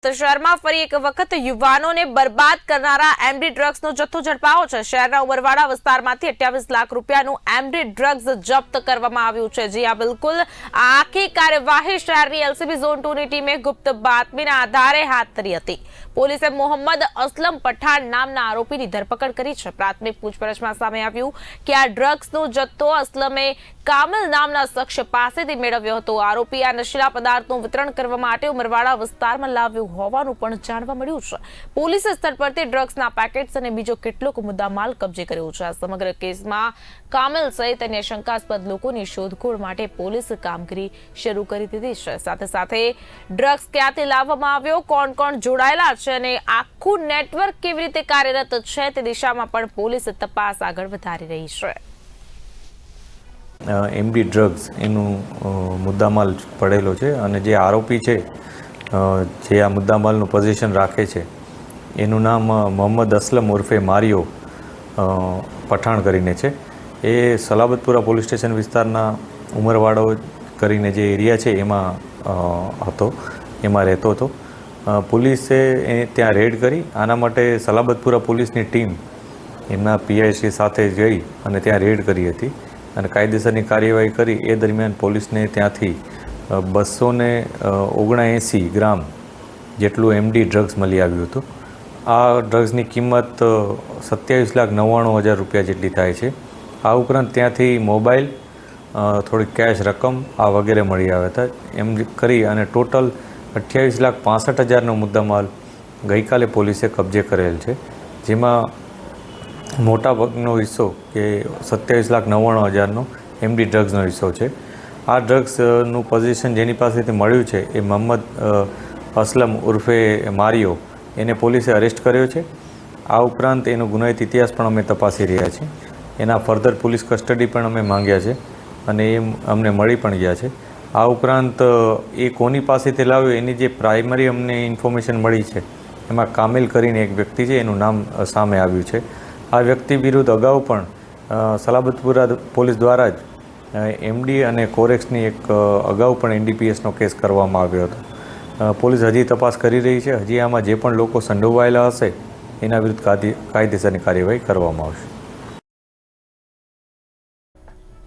તો શહેરમાં ફરી એક વખત યુવાનોને બરબાદ કરનારા એમડી ડ્રગ્સનો જથ્થો ઝડપાયો છે। શહેરના ઉમરવાડા વિસ્તારમાંથી 28 લાખ રૂપિયાનું એમડી ડ્રગ્સ જપ્ત કરવામાં આવ્યું છે। જી આ બિલકુલ આખી કાર્યવાહી શહેરની એલસીબી ઝોન 2 ની ટીમે ગુપ્ત બાતમીના આધારે હાથ ધરી હતી। પોલીસે મોહમ્મદ અસલમ પઠાણ નામના આરોપીની ધરપકડ કરી છે। પ્રાથમિક પૂછપરછમાં સામે આવ્યું કે આ ડ્રગ્સનો જથ્થો અસલમે કામિલ નામના શખ્સ પાસેથી મેળવ્યો હતો। આરોપી આ નશીલા પદાર્થનું વિતરણ કરવા માટે ઉમરવાડા વિસ્તારમાં લાવ્યો હોવાનું પણ જાણવા મળ્યું છે। પોલીસે સ્થળ પરથી ડ્રગ્સના પેકેટ્સ અને બીજો કેટલોક મુદ્દામાલ કબજે કર્યો છે। આ સમગ્ર કેસમાં કામિલ સહિત અન્ય શંકાસ્પદ લોકોની શોધખોળ માટે પોલીસ કામગીરી શરૂ કરી દીધી છે। સાથે સાથે ડ્રગ્સ ક્યાંથી લાવવામાં આવ્યો, કોણ કોણ જોડાયેલા છે અને આખું નેટવર્ક કેવી રીતે કાર્યરત છે તે દિશામાં પણ પોલીસ તપાસ આગળ વધારી રહી છે। એમડી ડ્રગ્સ એનું મુદ્દામાલ પડેલો છે અને જે આરોપી છે જે આ મુદ્દામાલનું પોઝિશન રાખે છે એનું નામ મોહમ્મદ અસલમ ઉર્ફે મારિયો પઠાણ કરીને છે। એ સલાબતપુરા પોલીસ સ્ટેશન વિસ્તારના ઉમરવાડો કરીને જે એરિયા છે એમાં હતો, એમાં રહેતો હતો। પોલીસે ત્યાં રેડ કરી। આના માટે સલાબતપુરા પોલીસની ટીમ એમના પીઆઈ સાથે જઈ અને ત્યાં રેડ કરી હતી અને કાયદેસરની કાર્યવાહી કરી। એ દરમિયાન પોલીસને ત્યાંથી 279 ગ્રામ જેટલું એમડી ડ્રગ્સ મળી આવ્યું હતું। આ ડ્રગ્સની કિંમત 27,99,000 રૂપિયા જેટલી થાય છે। આ ઉપરાંત ત્યાંથી મોબાઈલ, થોડી કેશ રકમ આ વગેરે મળી આવ્યા હતા। એમ કરી અને ટોટલ 28,65,000નો મુદ્દામાલ ગઈકાલે પોલીસે કબજે કરેલ છે, જેમાં મોટાભાગનો હિસ્સો કે 27,99,000નો એમડી ડ્રગ્સનો હિસ્સો છે। આ ડ્રગ્સનું પોઝિશન જેની પાસેથી મળ્યું છે એ મોહમ્મદ અસલમ ઉર્ફે મારિયો, એને પોલીસે અરેસ્ટ કર્યો છે। આ ઉપરાંત એનો ગુનાહિત ઇતિહાસ પણ અમે તપાસી રહ્યા છીએ। એના ફર્ધર પોલીસ કસ્ટડી પણ અમે માંગ્યા છે અને એ અમને મળી પણ ગયા છે। આ ઉપરાંત એ કોની પાસેથી લાવ્યો એની જે પ્રાઇમરી અમને ઇન્ફોર્મેશન મળી છે એમાં કામિલ કરીને એક વ્યક્તિ છે, એનું નામ સામે આવ્યું છે। આ વ્યક્તિ વિરુદ્ધ અગાઉ પણ સલાબતપુરા પોલીસ દ્વારા જ એમડી અને કોરેક્સની એક અગાઉ પણ એનડીપીએસનો કેસ કરવામાં આવ્યો હતો। પોલીસ હજી તપાસ કરી રહી છે। હજી આમાં જે પણ લોકો સંડોવાયેલા હશે એના વિરુદ્ધ કાયદેસરની કાર્યવાહી કરવામાં આવશે।